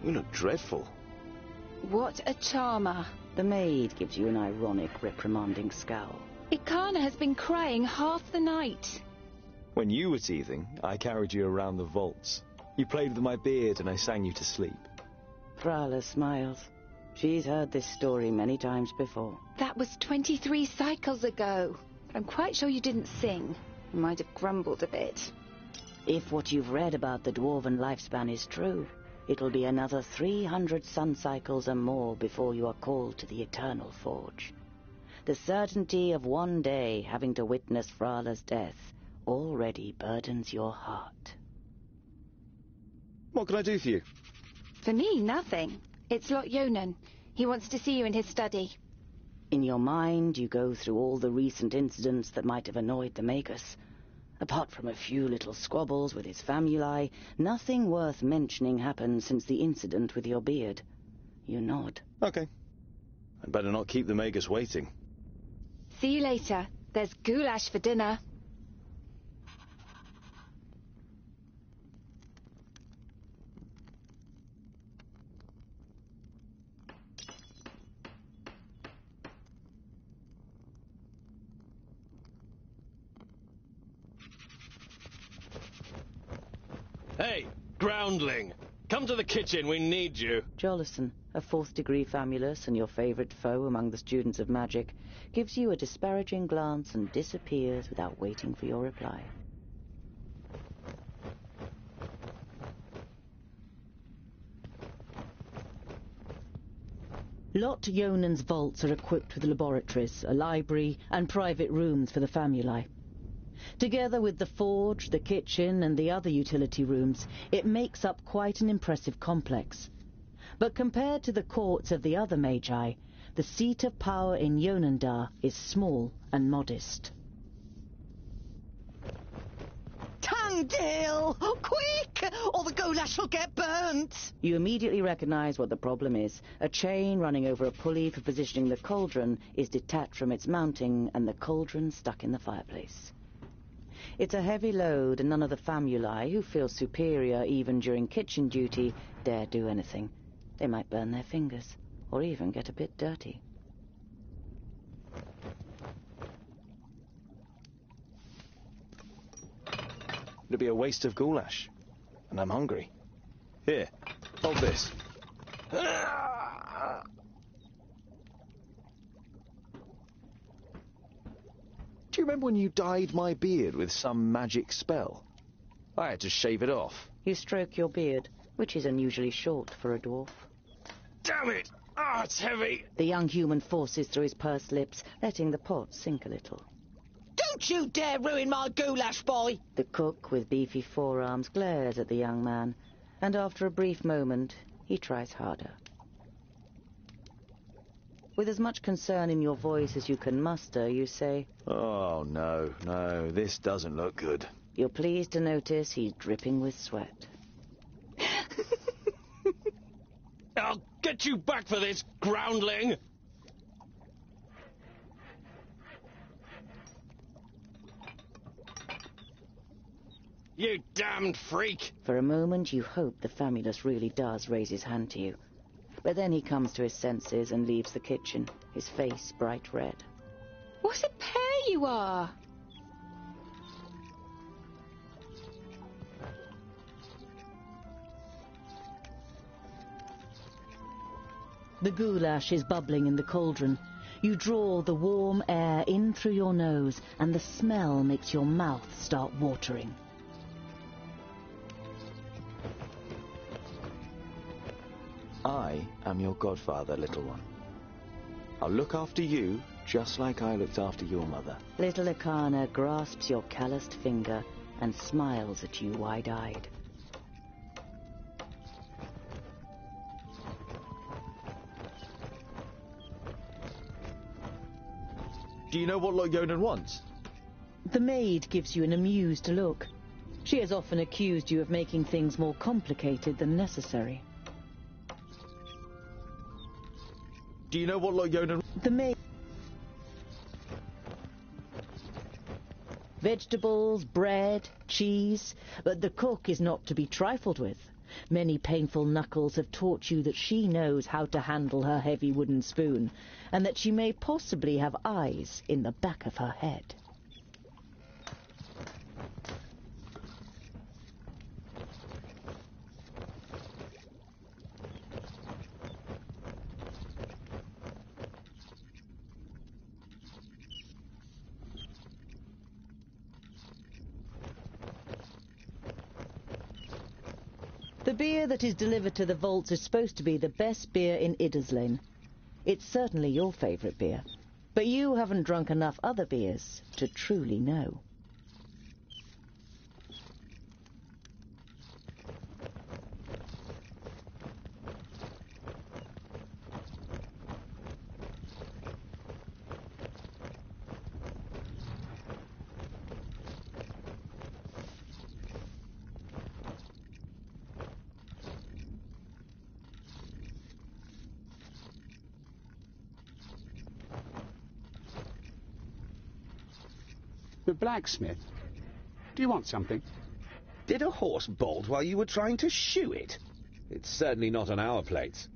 You look dreadful. What a charmer. The maid gives you an ironic, reprimanding scowl. Ikana has been crying half the night. When you were teething, I carried you around the vaults. You played with my beard and I sang you to sleep. Frala smiles. She's heard this story many times before. That was 23 cycles ago. I'm quite sure you didn't sing. You might have grumbled a bit. If what you've read about the dwarven lifespan is true, it'll be another 300 sun cycles and more before you are called to the Eternal Forge. The certainty of one day having to witness Frala's death already burdens your heart. What can I do for you? For me, nothing. It's Lot Yonan. He wants to see you in his study. In your mind, you go through all the recent incidents that might have annoyed the Magus. Apart from a few little squabbles with his famuli, nothing worth mentioning happened since the incident with your beard. You nod. Okay. I'd better not keep the Magus waiting. See you later. There's goulash for dinner. Hey, groundling! Come to the kitchen, we need you. Jolison, a 4th degree famulus and your favorite foe among the students of magic, gives you a disparaging glance and disappears without waiting for your reply. Lot Yonan's vaults are equipped with laboratories, a library, and private rooms for the famuli. Together with the forge, the kitchen, and the other utility rooms, it makes up quite an impressive complex. But compared to the courts of the other magi, the seat of power in Yonandar is small and modest. Tangdale! Quick! Or the goulash will get burnt! You immediately recognize what the problem is. A chain running over a pulley for positioning the cauldron is detached from its mounting, and the cauldron stuck in the fireplace. It's a heavy load, and none of the famuli, who feel superior even during kitchen duty, dare do anything. They might burn their fingers, or even get a bit dirty. It'd be a waste of goulash. And I'm hungry. Here, hold this. Do you remember when you dyed my beard with some magic spell? I had to shave it off. You stroke your beard, which is unusually short for a dwarf. Damn it! Ah, it's heavy! The young human forces through his pursed lips, letting the pot sink a little. Don't you dare ruin my goulash, boy! The cook with beefy forearms glares at the young man, and after a brief moment, he tries harder. With as much concern in your voice as you can muster, you say, Oh, no, this doesn't look good. You're pleased to notice he's dripping with sweat. I'll get you back for this, groundling! You damned freak! For a moment you hope the famulus really does raise his hand to you. But then he comes to his senses and leaves the kitchen, his face bright red. What a pair you are! The goulash is bubbling in the cauldron. You draw the warm air in through your nose, and the smell makes your mouth start watering. I am your godfather, little one. I'll look after you just like I looked after your mother. Little Ikana grasps your calloused finger and smiles at you wide-eyed. Do you know what Lot Yonan wants? The maid gives you an amused look. She has often accused you of making things more complicated than necessary. Do you know what Lot Yonan... The maid... Vegetables, bread, cheese, but the cook is not to be trifled with. Many painful knuckles have taught you that she knows how to handle her heavy wooden spoon, and that she may possibly have eyes in the back of her head. The beer that is delivered to the vaults is supposed to be the best beer in Idderslane. It's certainly your favourite beer, but you haven't drunk enough other beers to truly know. The blacksmith. Do you want something? Did a horse bolt while you were trying to shoe it? It's certainly not on our plates.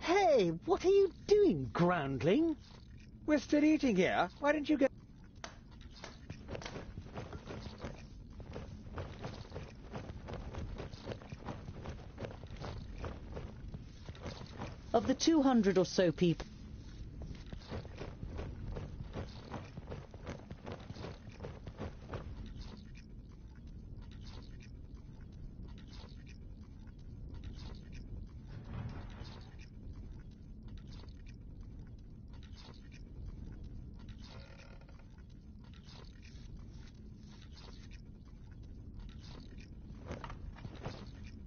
Hey, what are you doing, groundling? We're still eating here. Why don't you go... Of the 200 or so people...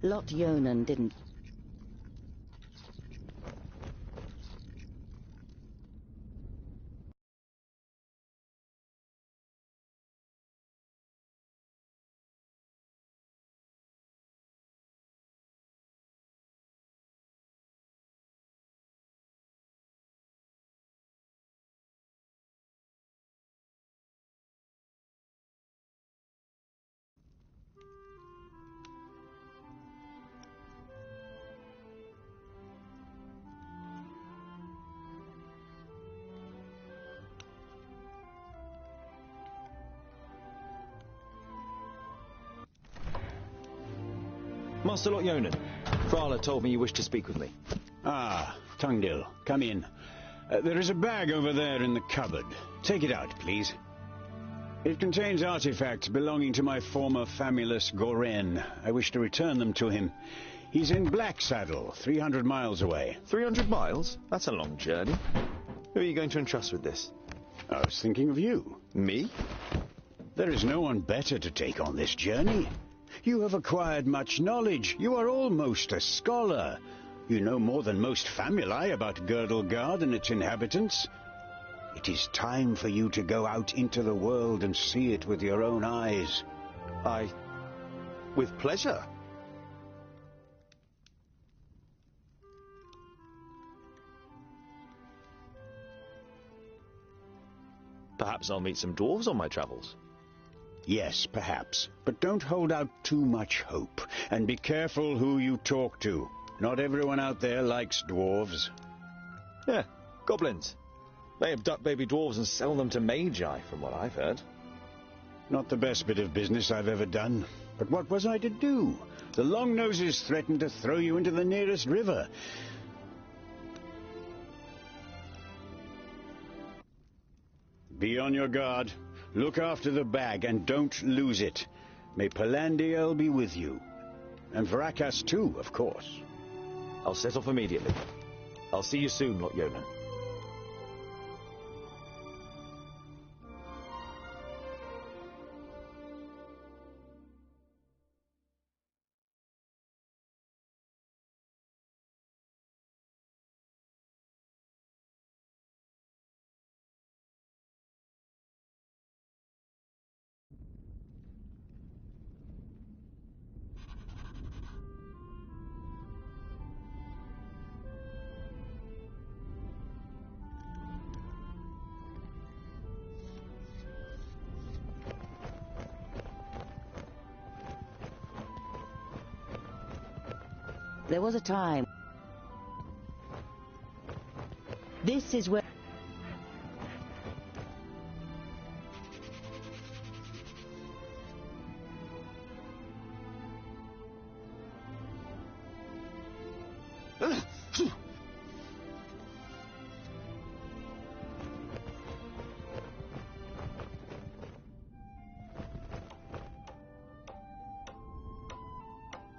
Lot Yonan didn't... Master Lot Yonan, Frala told me you wished to speak with me. Ah, Tungdil, come in. There is a bag over there in the cupboard. Take it out, please. It contains artifacts belonging to my former famulus Goren. I wish to return them to him. He's in Blacksaddle, 300 miles away. 300 miles? That's a long journey. Who are you going to entrust with this? I was thinking of you. Me? There is no one better to take on this journey. You have acquired much knowledge. You are almost a scholar. You know more than most famuli about Girdlegard and its inhabitants. It is time for you to go out into the world and see it with your own eyes. With pleasure. Perhaps I'll meet some dwarves on my travels. Yes, perhaps. But don't hold out too much hope. And be careful who you talk to. Not everyone out there likes dwarves. Yeah, goblins. They abduct baby dwarves and sell them to magi, from what I've heard. Not the best bit of business I've ever done. But what was I to do? The Longnoses threatened to throw you into the nearest river. Be on your guard. Look after the bag and don't lose it. May Palandiel be with you. And Varakas too, of course. I'll set off immediately. I'll see you soon, Lot Yonan. There was a time... This is where...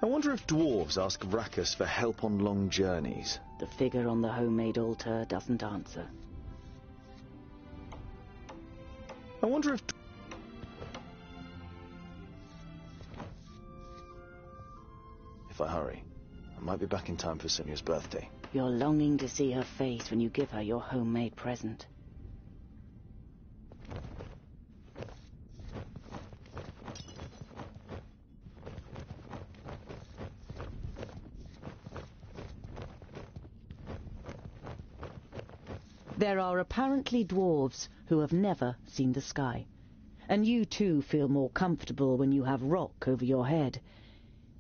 I wonder if dwarves ask Vracus for help on long journeys. The figure on the homemade altar doesn't answer. I wonder if... If I hurry, I might be back in time for Sonia's birthday. You're longing to see her face when you give her your homemade present. There are apparently dwarves who have never seen the sky. And you too feel more comfortable when you have rock over your head.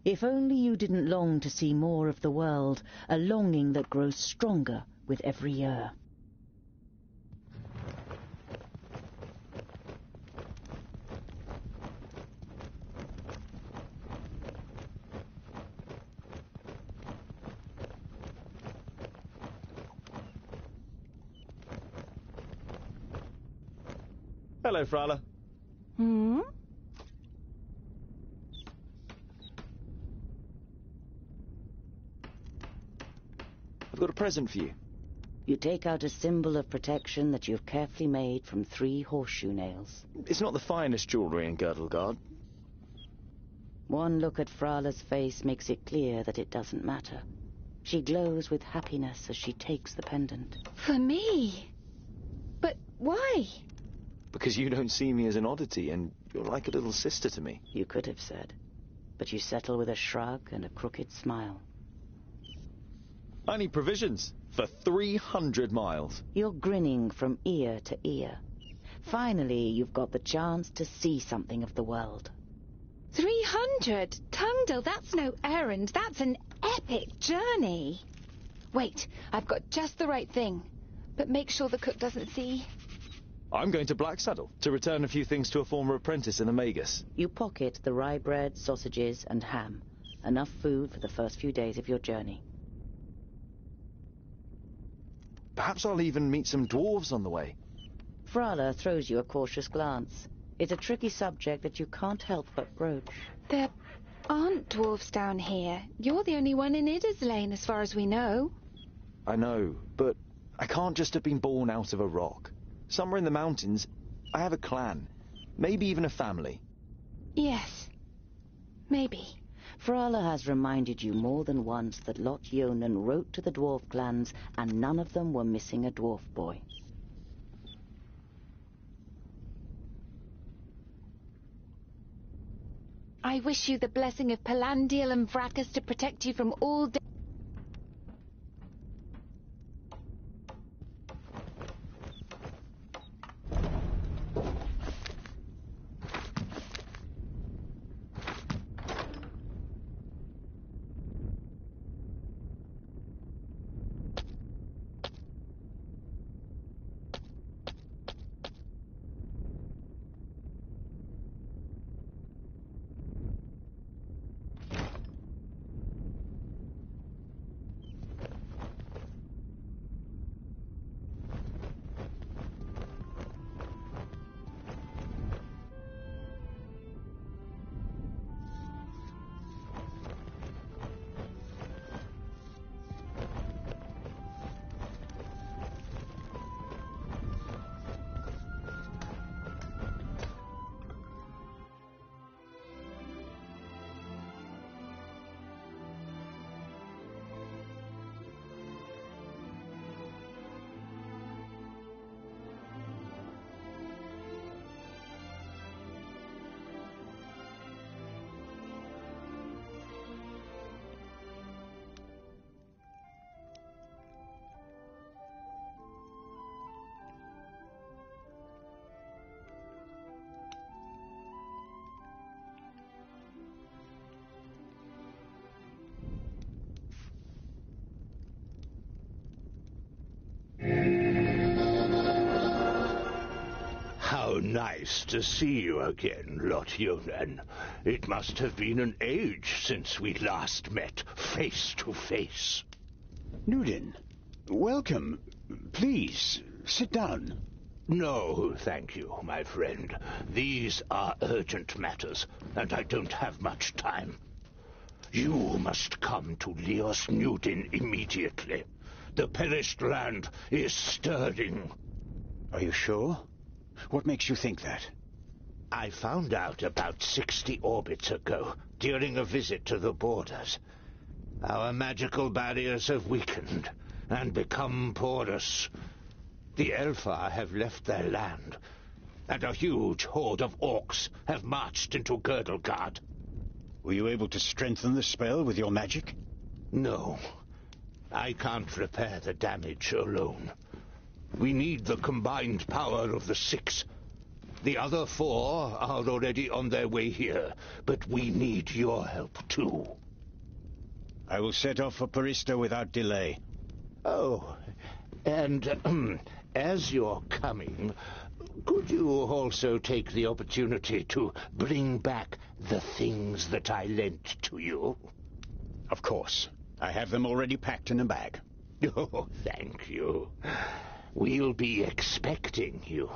If only you didn't long to see more of the world, a longing that grows stronger with every year. Hello, Frala. Hmm? I've got a present for you. You take out a symbol of protection that you've carefully made from 3 horseshoe nails. It's not the finest jewellery in Girdlegard. One look at Frala's face makes it clear that it doesn't matter. She glows with happiness as she takes the pendant. For me? But why? Because you don't see me as an oddity, and you're like a little sister to me. You could have said, but you settle with a shrug and a crooked smile. I need provisions for 300 miles. You're grinning from ear to ear. Finally, you've got the chance to see something of the world. 300? Tungdil, that's no errand. That's an epic journey. Wait, I've got just the right thing. But make sure the cook doesn't see. I'm going to Blacksaddle to return a few things to a former apprentice in the Magus. You pocket the rye bread, sausages, and ham. Enough food for the first few days of your journey. Perhaps I'll even meet some dwarves on the way. Frala throws you a cautious glance. It's a tricky subject that you can't help but broach. There aren't dwarves down here. You're the only one in Idaslane, as far as we know. I know, but I can't just have been born out of a rock. Somewhere in the mountains, I have a clan. Maybe even a family. Yes. Maybe. Frala has reminded you more than once that Lot Yonan wrote to the dwarf clans, and none of them were missing a dwarf boy. I wish you the blessing of Palandial and Vracus to protect you from all How nice to see you again, Lotjonen. It must have been an age since we last met face to face. Nudin, welcome. Please, sit down. No, thank you, my friend. These are urgent matters, and I don't have much time. You must come to Leos Nudin immediately. The perished land is stirring. Are you sure? What makes you think that? I found out about 60 orbits ago, during a visit to the borders. Our magical barriers have weakened and become porous. The Elfar have left their land, and a huge horde of orcs have marched into Girdlegard. Were you able to strengthen the spell with your magic? No. I can't repair the damage alone. We need the combined power of the 6. The other 4 are already on their way here, but we need your help too. I will set off for Parista without delay. Oh, and as you're coming, could you also take the opportunity to bring back the things that I lent to you? Of course. I have them already packed in a bag. Oh, thank you. We'll be expecting you.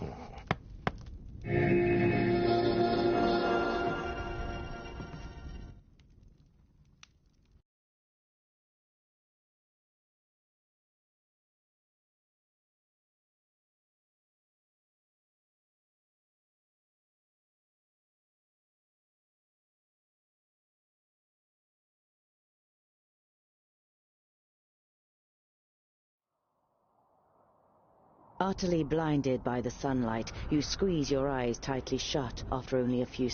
Utterly blinded by the sunlight, you squeeze your eyes tightly shut after only a few...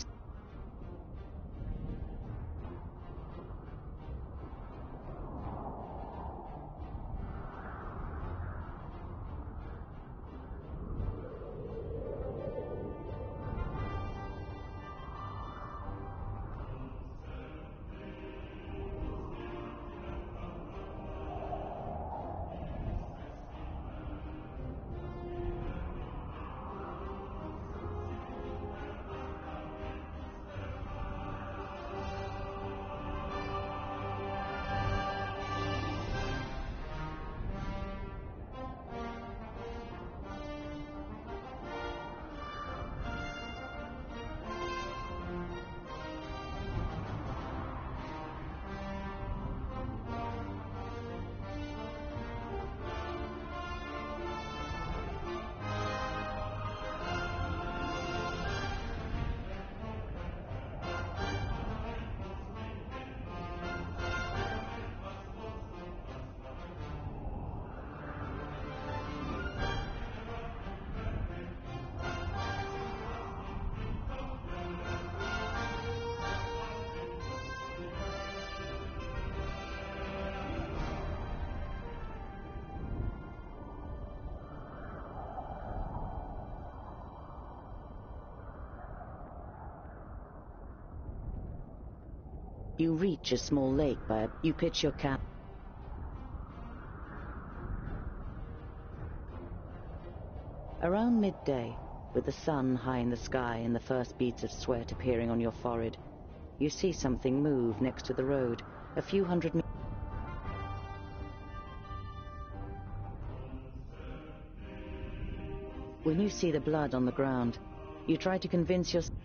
You reach a small lake you pitch your camp. Around midday, with the sun high in the sky and the first beads of sweat appearing on your forehead, you see something move next to the road, a few hundred meters. When you see the blood on the ground, you try to convince yourself.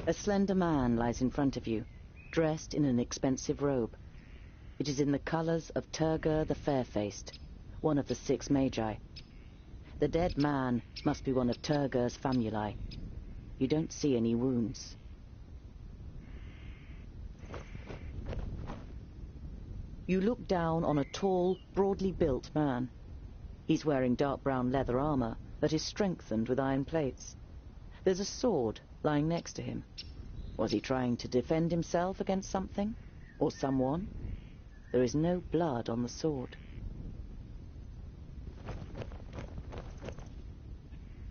A slender man lies in front of you, dressed in an expensive robe. It is in the colors of Turgur the Fair-Faced, one of the 6 magi. The dead man must be one of Turgur's famuli. You don't see any wounds. You look down on a tall, broadly built man. He's wearing dark brown leather armor that is strengthened with iron plates. There's a sword lying next to him. Was he trying to defend himself against something? Or someone? There is no blood on the sword.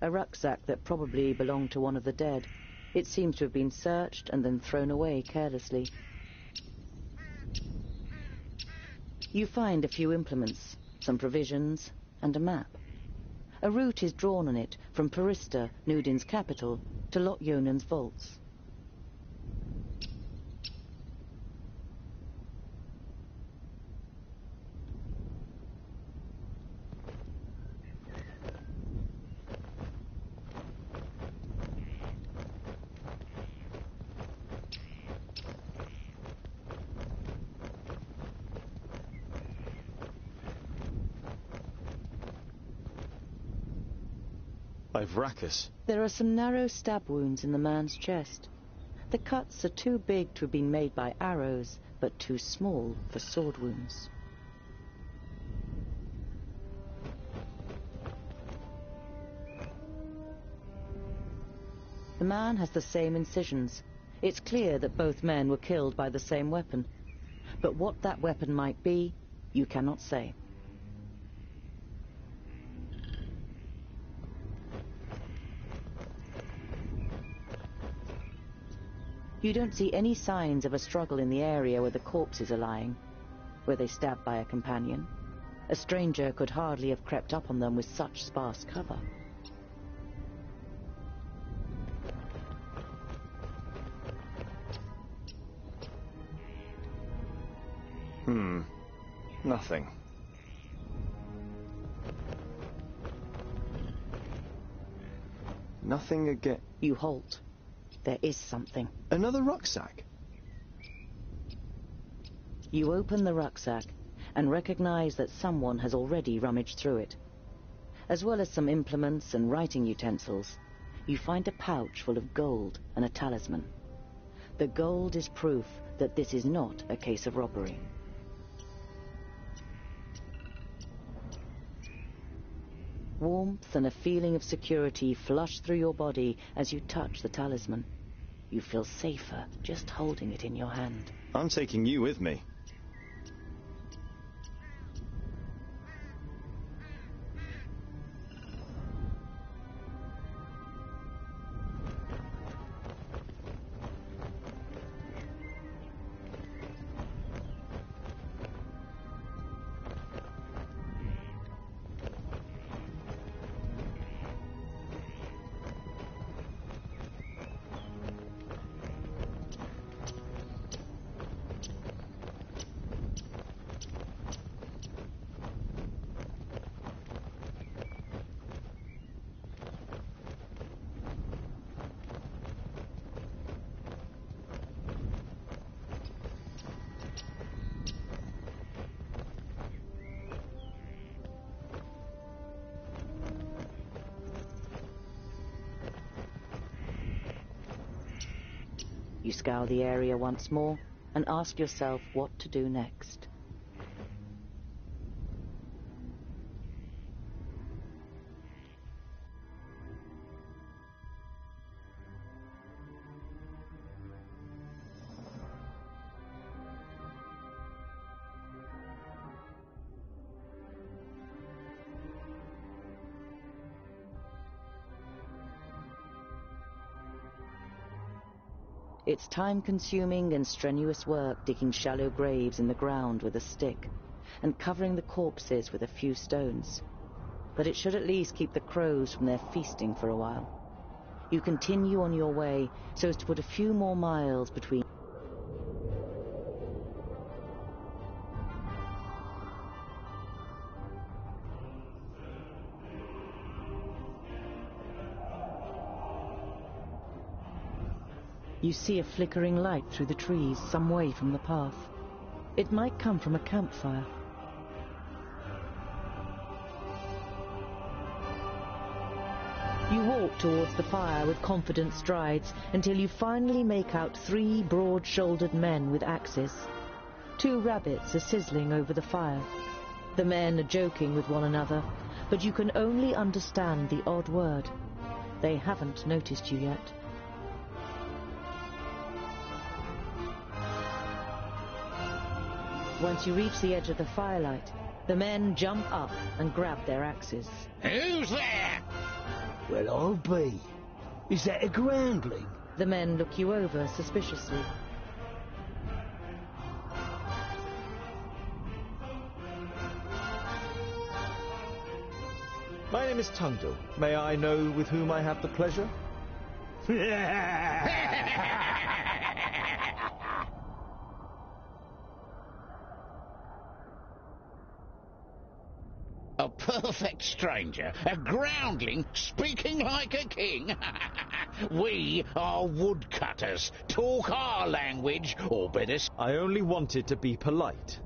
A rucksack that probably belonged to one of the dead. It seems to have been searched and then thrown away carelessly. You find a few implements, some provisions, and a map. A route is drawn on it from Parista, Nudin's capital, to Lot-Yonan's vaults. Vracus. There are some narrow stab wounds in the man's chest. The cuts are too big to have been made by arrows, but too small for sword wounds. The man has the same incisions. It's clear that both men were killed by the same weapon. But what that weapon might be, you cannot say. You don't see any signs of a struggle in the area where the corpses are lying. Were they stabbed by a companion? A stranger could hardly have crept up on them with such sparse cover. Nothing. Nothing again. You halt. There is something. Another rucksack? You open the rucksack and recognize that someone has already rummaged through it. As well as some implements and writing utensils, you find a pouch full of gold and a talisman. The gold is proof that this is not a case of robbery. Warmth and a feeling of security flush through your body as you touch the talisman. You feel safer just holding it in your hand. I'm taking you with me. You scour the area once more and ask yourself what to do next. It's time-consuming and strenuous work digging shallow graves in the ground with a stick and covering the corpses with a few stones. But it should at least keep the crows from their feasting for a while. You continue on your way so as to put a few more miles between. You see a flickering light through the trees some way from the path. It might come from a campfire. You walk towards the fire with confident strides until you finally make out 3 broad-shouldered men with axes. 2 rabbits are sizzling over the fire. The men are joking with one another, but you can only understand the odd word. They haven't noticed you yet. Once you reach the edge of the firelight, the men jump up and grab their axes. Who's there? Well, I'll be. Is that a groundling? The men look you over suspiciously. My name is Tungdil. May I know with whom I have the pleasure? A perfect stranger, a groundling speaking like a king. We are woodcutters. Talk our language, or better... I only wanted to be polite.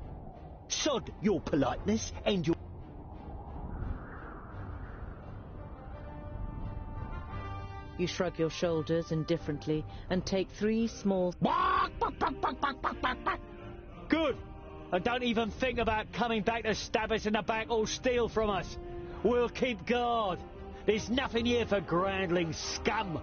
Sod your politeness and your... You shrug your shoulders indifferently and take 3 small... Good! And don't even think about coming back to stab us in the back or steal from us. We'll keep guard. There's nothing here for groundling scum.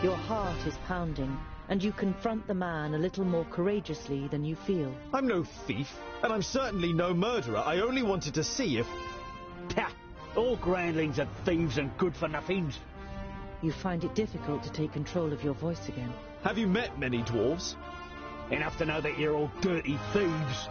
Your heart is pounding, and you confront the man a little more courageously than you feel. I'm no thief, and I'm certainly no murderer. I only wanted to see if... Pah! All groundlings are thieves and good-for-nothings. You find it difficult to take control of your voice again. Have you met many dwarves? Enough to know that you're all dirty thieves.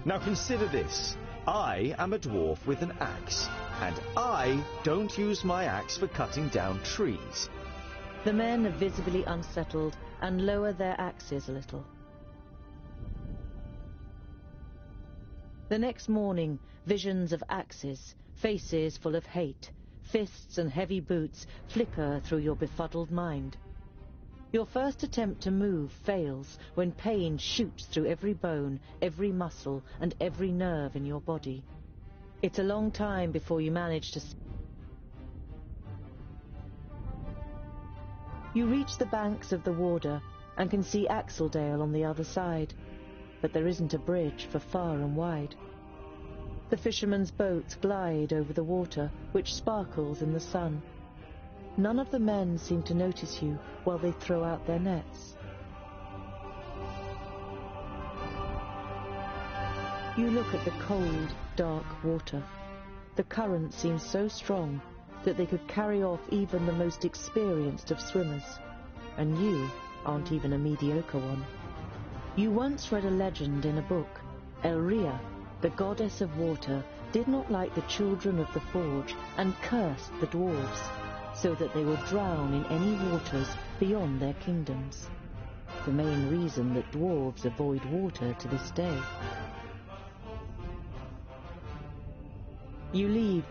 Now consider this. I am a dwarf with an axe, and I don't use my axe for cutting down trees. The men are visibly unsettled and lower their axes a little. The next morning, visions of axes, faces full of hate, fists and heavy boots flicker through your befuddled mind. Your first attempt to move fails when pain shoots through every bone, every muscle, and every nerve in your body. It's a long time before you manage to... You reach the banks of the Warder and can see Axeldale on the other side, but there isn't a bridge for far and wide. The fishermen's boats glide over the water, which sparkles in the sun. None of the men seem to notice you while they throw out their nets. You look at the cold, dark water. The current seems so strong that they could carry off even the most experienced of swimmers. And you aren't even a mediocre one. You once read a legend in a book. Elria, the goddess of water, did not like the children of the forge and cursed the dwarves, so that they would drown in any waters beyond their kingdoms. The main reason that dwarves avoid water to this day. You leave.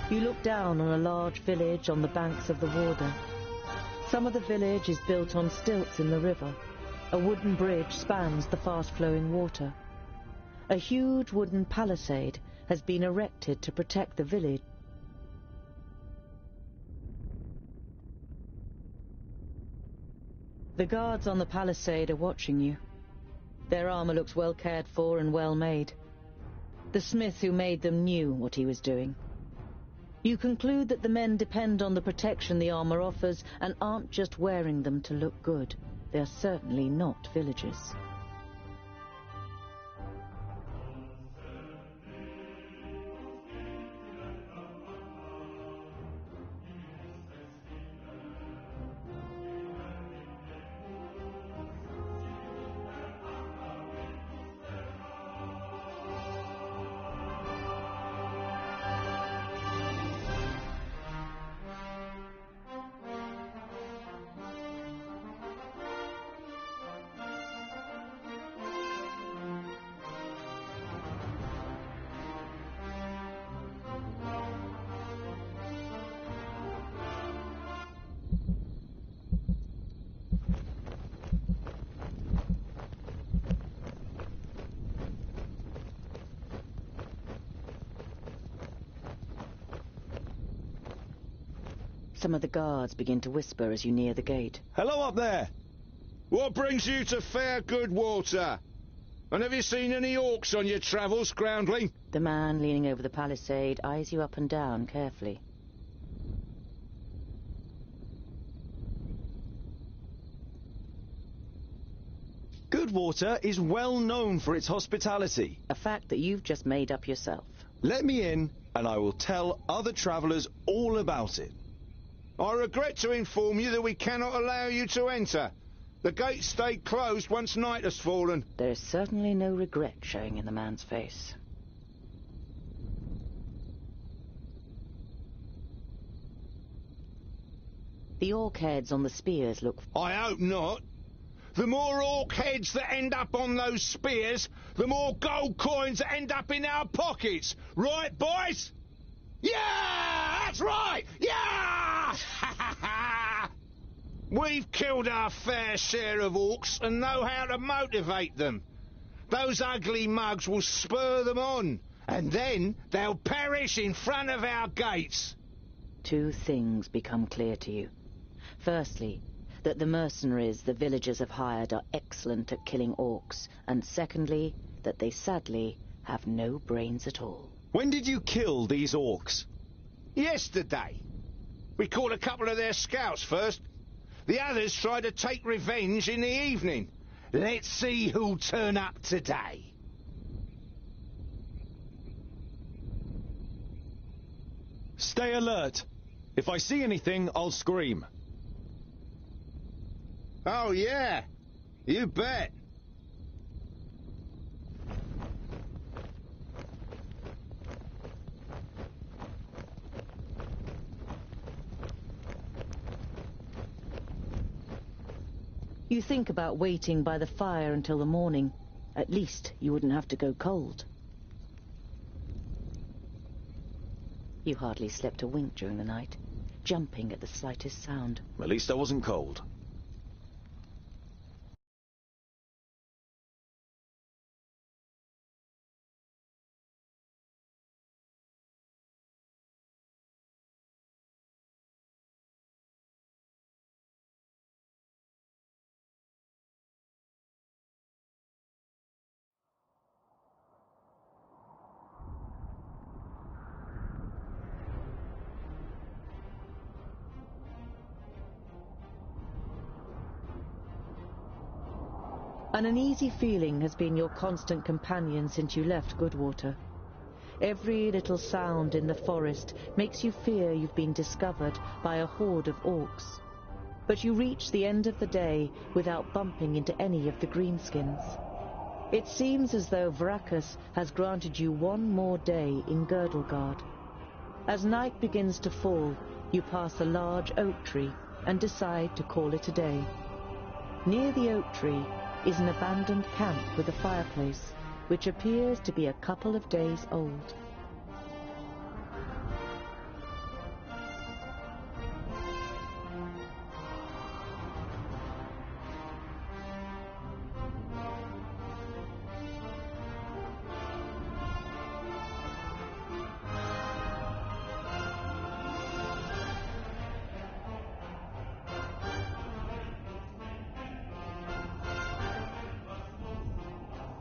You look down on a large village on the banks of the Warder. Some of the village is built on stilts in the river. A wooden bridge spans the fast-flowing water. A huge wooden palisade has been erected to protect the village. The guards on the palisade are watching you. Their armor looks well cared for and well made. The smith who made them knew what he was doing. You conclude that the men depend on the protection the armor offers and aren't just wearing them to look good. They're certainly not villagers. Some of the guards begin to whisper as you near the gate. Hello up there! What brings you to fair good water? And have you seen any orcs on your travels, groundling? The man leaning over the palisade eyes you up and down carefully. Goodwater is well known for its hospitality. A fact that you've just made up yourself. Let me in, and I will tell other travellers all about it. I regret to inform you that we cannot allow you to enter. The gates stay closed once night has fallen. There is certainly no regret showing in the man's face. The orc heads on the spears look... I hope not. The more orc heads that end up on those spears, the more gold coins that end up in our pockets. Right, boys? Yeah! That's right! Yeah! We've killed our fair share of orcs and know how to motivate them. Those ugly mugs will spur them on, and then they'll perish in front of our gates. Two things become clear to you. Firstly, that the mercenaries the villagers have hired are excellent at killing orcs, and secondly, that they sadly have no brains at all. When did you kill these orcs? Yesterday. We caught a couple of their scouts first. The others tried to take revenge in the evening. Let's see who'll turn up today. Stay alert. If I see anything, I'll scream. Oh, yeah. You bet. You think about waiting by the fire until the morning. At least you wouldn't have to go cold. You hardly slept a wink during the night, jumping at the slightest sound. At least I wasn't cold. An uneasy feeling has been your constant companion since you left Goodwater. Every little sound in the forest makes you fear you've been discovered by a horde of orcs. But you reach the end of the day without bumping into any of the greenskins. It seems as though Vrakas has granted you one more day in Girdlegard. As night begins to fall, you pass a large oak tree and decide to call it a day. Near the oak tree is an abandoned camp with a fireplace, which appears to be a couple of days old.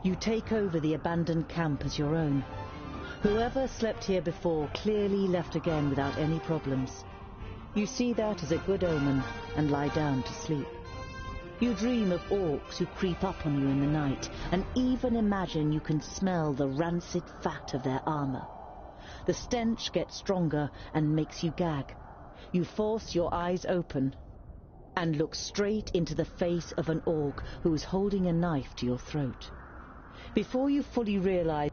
You take over the abandoned camp as your own. Whoever slept here before clearly left again without any problems. You see that as a good omen and lie down to sleep. You dream of orcs who creep up on you in the night, and even imagine you can smell the rancid fat of their armor. The stench gets stronger and makes you gag. You force your eyes open and look straight into the face of an orc who is holding a knife to your throat. Before you fully realize